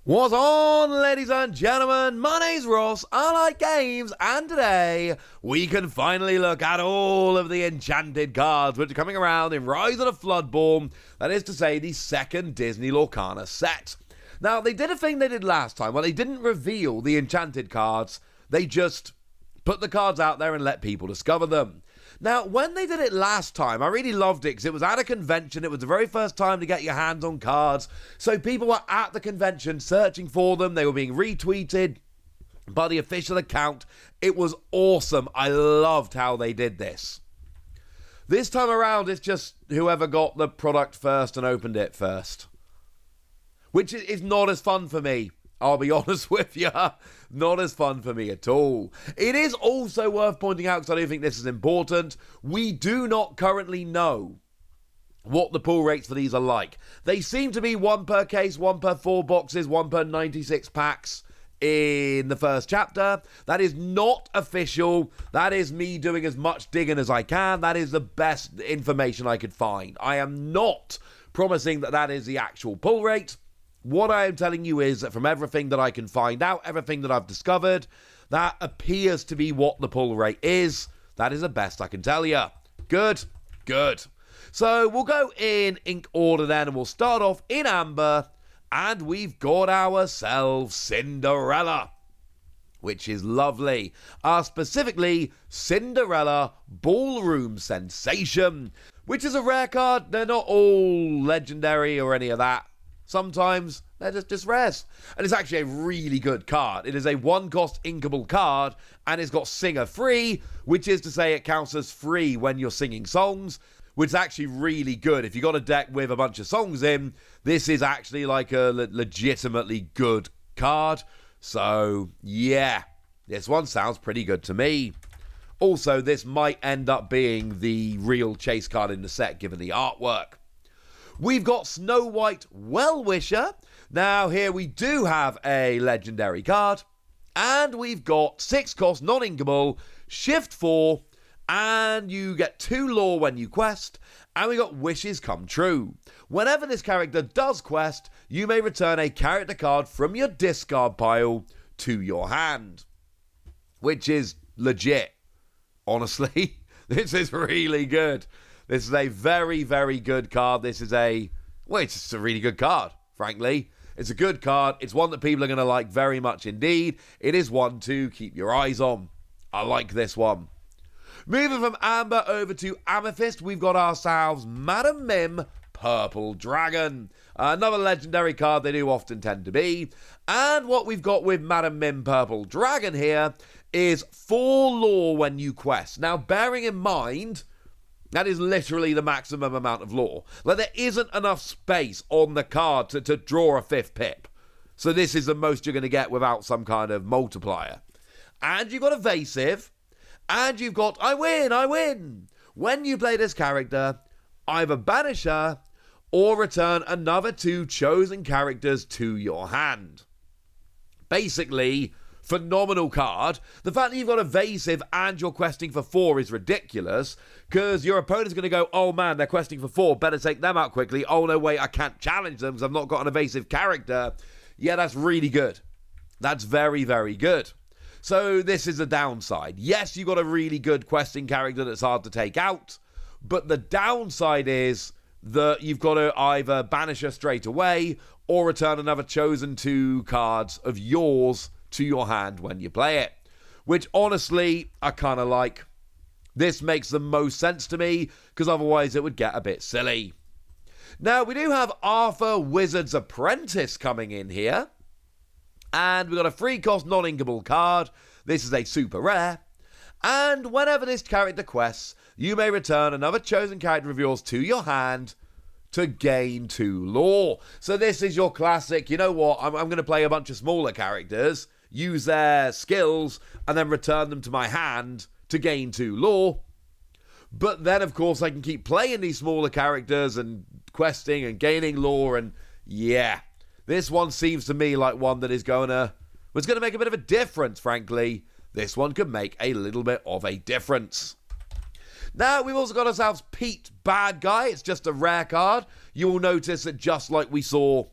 What's on, ladies and gentlemen? My name's Ross, I like games, and today we can finally look at all of the Enchanted cards which are coming around in Rise of the Floodborn, that is to say, the second Disney Lorcana set. Now, they did a thing they did last time, where they didn't reveal the Enchanted cards, they just put the cards out there and let people discover them. Now, when they did it last time, I really loved it because it was at a convention. It was the very first time to get your hands on cards. So people were at the convention searching for them. They were being retweeted by the official account. It was awesome. I loved how they did this. This time around, it's just whoever got the product first and opened it first, which is not as fun for me. I'll be honest with you, not as fun for me at all. It is also worth pointing out, because I don't think this is important, we do not currently know what the pull rates for these are like. They seem to be 1 per case, 1 per 4 boxes, 1 per 96 packs in the first chapter. That is not official. That is me doing as much digging as I can. That is the best information I could find. I am not promising that that is the actual pull rate. What I am telling you is that from everything that I can find out, everything that I've discovered, that appears to be what the pull rate is. That is the best I can tell you. Good, good. So we'll go in ink order then, and we'll start off in amber, and we've got ourselves Cinderella, which is lovely. Specifically, Cinderella Ballroom Sensation, which is a rare card. They're not all legendary or any of that. Sometimes they're just rares. And it's actually a really good card. It is a 1-cost inkable card, and it's got singer free, which is to say it counts as free when you're singing songs, which is actually really good. If you got a deck with a bunch of songs in, this is actually like a legitimately good card. So, yeah, this one sounds pretty good to me. Also, this might end up being the real chase card in the set, given the artwork. We've got Snow White Well-Wisher. Now, here we do have a legendary card. And we've got 6-cost non-inkable, shift 4, and you get 2 lore when you quest. And we got Wishes Come True. Whenever this character does quest, you may return a character card from your discard pile to your hand. Which is legit. Honestly, this is really good. This is a very, very good card. This is it's just a really good card, frankly. It's a good card. It's one that people are going to like very much indeed. It is one to keep your eyes on. I like this one. Moving from Amber over to Amethyst, we've got ourselves Madam Mim Purple Dragon. Another legendary card they do often tend to be. And what we've got with Madam Mim Purple Dragon here is 4 lore when you quest. Now, bearing in mind, that is literally the maximum amount of lore. Like, there isn't enough space on the card to draw a 5th pip. So this is the most you're going to get without some kind of multiplier. And you've got Evasive. And you've got I win. When you play this character, either banish her or return another 2 chosen characters to your hand. Basically, phenomenal card. The fact that you've got Evasive and you're questing for 4 is ridiculous, because your opponent's going to go, oh man, they're questing for 4, better take them out quickly. Oh no, wait, I can't challenge them because I've not got an evasive character. Yeah, that's really good. That's very, very good. So this is the downside. Yes, you've got a really good questing character that's hard to take out, but the downside is that you've got to either banish her straight away or return another chosen 2 cards of yours to your hand when you play it, which honestly I kind of like. This makes the most sense to me, because otherwise it would get a bit silly. Now, we do have Arthur Wizard's Apprentice coming in here, and we've got a 3-cost non-inkable card. This is a super rare, and whenever this character quests, you may return another chosen character of yours to your hand to gain 2 lore. So this is your classic, you know what, I'm going to play a bunch of smaller characters, use their skills, and then return them to my hand to gain 2 lore. But then, of course, I can keep playing these smaller characters and questing and gaining lore, and yeah, this one seems to me like one that is going to make a bit of a difference, frankly. This one could make a little bit of a difference. Now, we've also got ourselves Pete Bad Guy. It's just a rare card. You will notice that just like we saw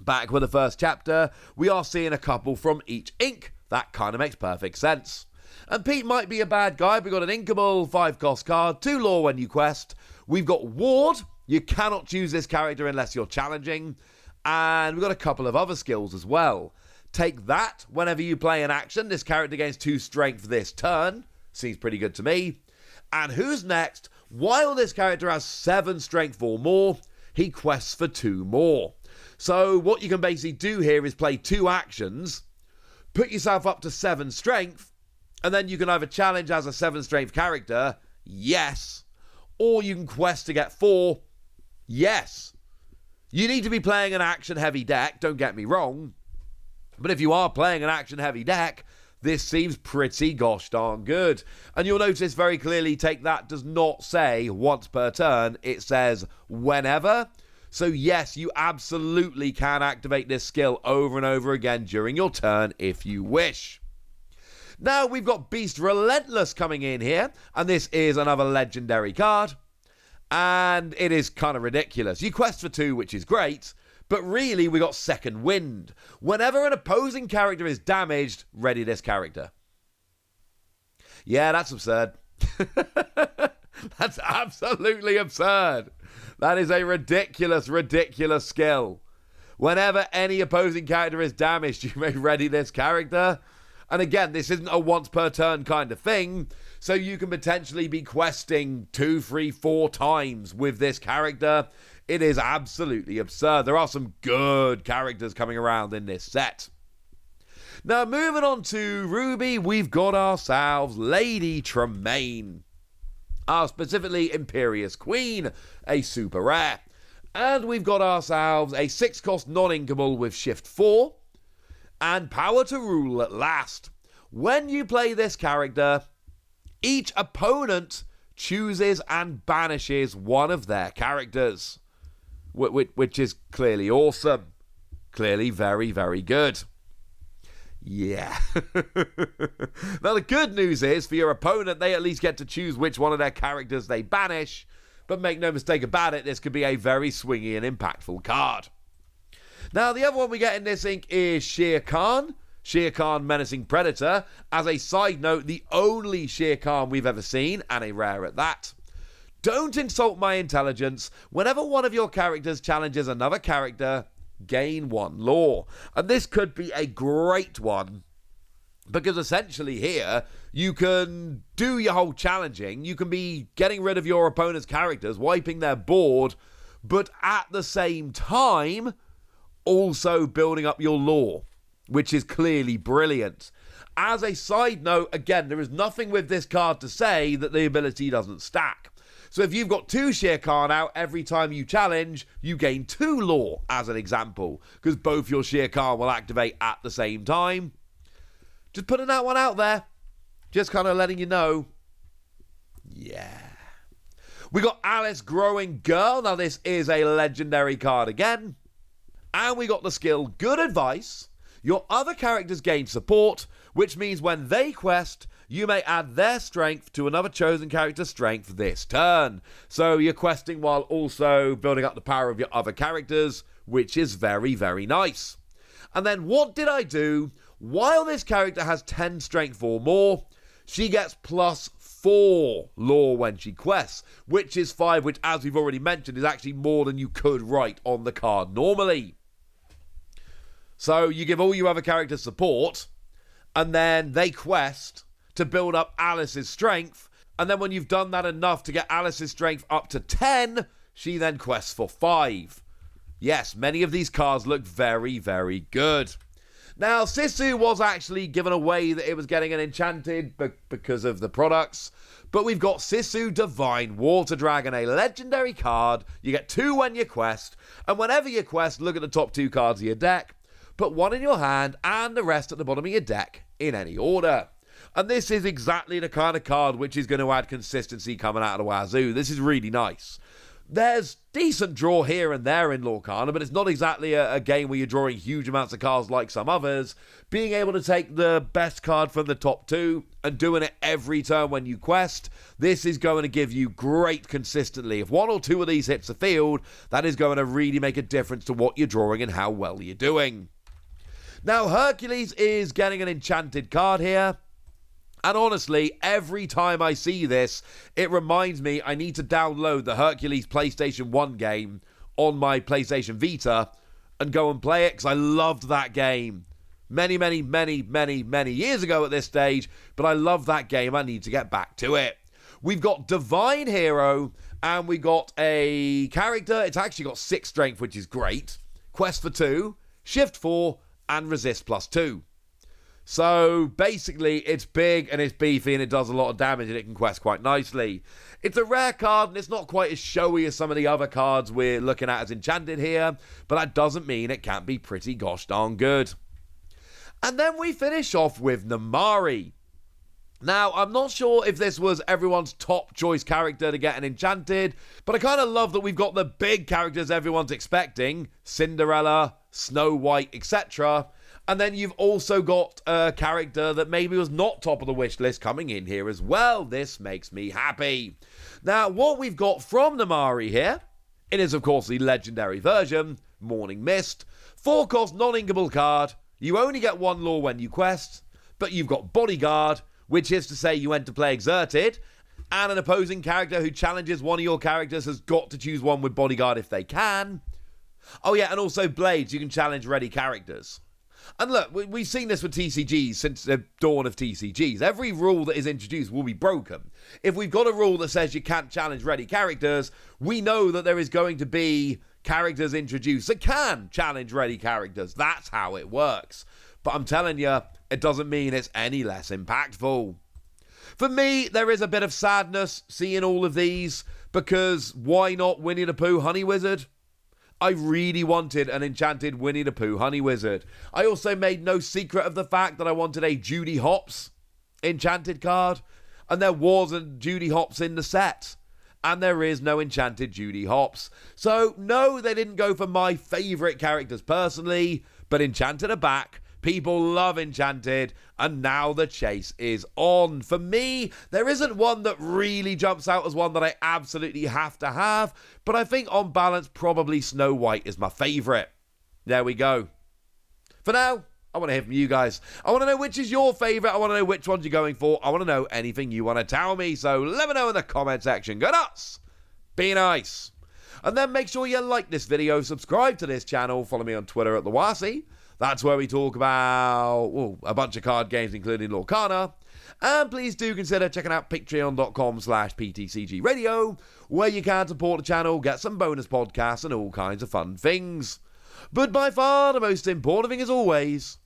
Back with the first chapter, we are seeing a couple from each ink. That kind of makes perfect sense. And Pete might be a bad guy. We've got an inkable 5-cost card, 2 lore when you quest. We've got Ward. You cannot choose this character unless you're challenging. And we've got a couple of other skills as well. Take that whenever you play an action. This character gains 2 strength this turn. Seems pretty good to me. And who's next? While this character has 7 strength or more, he quests for 2 more. So what you can basically do here is play 2 actions, put yourself up to 7 strength, and then you can either challenge as a 7 strength character, yes, or you can quest to get 4, yes. You need to be playing an action-heavy deck, don't get me wrong, but if you are playing an action-heavy deck, this seems pretty gosh darn good. And you'll notice very clearly, Take That does not say once per turn, it says whenever. So yes, you absolutely can activate this skill over and over again during your turn if you wish. Now we've got Beast Relentless coming in here, and this is another legendary card. And it is kind of ridiculous. You quest for 2, which is great, but really we got Second Wind. Whenever an opposing character is damaged, ready this character. Yeah, that's absurd. That's absolutely absurd. That is a ridiculous, ridiculous skill. Whenever any opposing character is damaged, you may ready this character. And again, this isn't a once per turn kind of thing, so you can potentially be questing 2, 3, 4 times with this character. It is absolutely absurd. There are some good characters coming around in this set. Now, moving on to Ruby, we've got ourselves Lady Tremaine. Specifically Imperious Queen, a super rare. And we've got ourselves a 6-cost non-inkable with Shift 4. And Power to Rule at Last. When you play this character, each opponent chooses and banishes one of their characters. Which is clearly awesome. Clearly very, very good. Yeah. Now the good news is, for your opponent, they at least get to choose which one of their characters they banish. But make no mistake about it, this could be a very swingy and impactful card. Now, the other one we get in this ink is Shere Khan. Shere Khan, Menacing Predator. As a side note, the only Shere Khan we've ever seen, and a rare at that. Don't insult my intelligence. Whenever one of your characters challenges another character, gain 1 lore. And this could be a great one, because essentially here, you can do your whole challenging. You can be getting rid of your opponent's characters, wiping their board, but at the same time, also building up your lore, which is clearly brilliant. As a side note, again, there is nothing with this card to say that the ability doesn't stack. So if you've got 2 Shere Khan out, every time you challenge, you gain 2 lore, as an example, because both your Shere Khan will activate at the same time. Just putting that one out there. Just kind of letting you know. Yeah. We got Alice Growing Girl. Now this is a legendary card again. And we got the skill Good Advice. Your other characters gain support, which means when they quest, you may add their strength to another chosen character's strength this turn. So you're questing while also building up the power of your other characters, which is very, very nice. And then what did I do? While this character has 10 strength or more, she gets plus 4 lore when she quests, which is 5, which, as we've already mentioned, is actually more than you could write on the card normally. So you give all your other characters support, and then they quest to build up Alice's strength, and then when you've done that enough to get Alice's strength up to 10, she then quests for 5. Yes, many of these cards look very, very good. Now, Sissu was actually given away that it was getting an Enchanted because of the products, but we've got Sissu Divine Water Dragon, a legendary card. You get 2 when you quest, and whenever you quest, look at the top 2 cards of your deck, put 1 in your hand and the rest at the bottom of your deck in any order. And this is exactly the kind of card which is going to add consistency coming out of the wazoo. This is really nice. There's decent draw here and there in Lorcana, but it's not exactly a game where you're drawing huge amounts of cards like some others. Being able to take the best card from the top two and doing it every turn when you quest, this is going to give you great consistently. If one or two of these hits the field, that is going to really make a difference to what you're drawing and how well you're doing. Now, Hercules is getting an enchanted card here. And honestly, every time I see this, it reminds me I need to download the Hercules PlayStation 1 game on my PlayStation Vita and go and play it, because I loved that game many years ago at this stage, but I love that game. I need to get back to it. We've got Divine Hero, and we got a character. It's actually got 6 strength, which is great. Quest for 2, Shift 4, and Resist +2. So basically, it's big and it's beefy and it does a lot of damage and it can quest quite nicely. It's a rare card and it's not quite as showy as some of the other cards we're looking at as Enchanted here, but that doesn't mean it can't be pretty gosh darn good. And then we finish off with Namari. Now, I'm not sure if this was everyone's top choice character to get an Enchanted, but I kind of love that we've got the big characters everyone's expecting, Cinderella, Snow White, etc., and then you've also got a character that maybe was not top of the wish list coming in here as well. This makes me happy. Now, what we've got from Namari here, it is of course the legendary version, Morning Mist. 4-cost non-inkable card. You only get 1 lore when you quest, but you've got Bodyguard, which is to say you enter play Exerted, and an opposing character who challenges one of your characters has got to choose one with Bodyguard if they can. Oh yeah, and also Blades, you can challenge ready characters. And look, we've seen this with TCGs since the dawn of TCGs. Every rule that is introduced will be broken. If we've got a rule that says you can't challenge ready characters, we know that there is going to be characters introduced that can challenge ready characters. That's how it works. But I'm telling you, it doesn't mean it's any less impactful. For me, there is a bit of sadness seeing all of these, because why not Winnie the Pooh Honey Wizard? I really wanted an enchanted Winnie the Pooh Honey Wizard. I also made no secret of the fact that I wanted a Judy Hopps enchanted card, and there was a Judy Hopps in the set, and there is no enchanted Judy Hopps. So no, they didn't go for my favourite characters personally, but Enchanted are back. People love Enchanted, and now the chase is on. For me, there isn't one that really jumps out as one that I absolutely have to have, but I think on balance, probably Snow White is my favourite. There we go. For now, I want to hear from you guys. I want to know which is your favourite. I want to know which ones you're going for. I want to know anything you want to tell me, so let me know in the comment section. Go nuts! Be nice! And then make sure you like this video, subscribe to this channel, follow me on Twitter at the Wasi. That's where we talk about a bunch of card games, including Lorcana. And please do consider checking out patreon.com/PTCGradio, where you can support the channel, get some bonus podcasts, and all kinds of fun things. But by far, the most important thing, as always,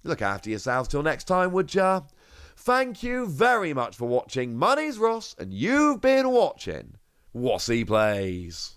look after yourselves till next time, would ya? Thank you very much for watching. My name's Ross, and you've been watching Wasi Plays.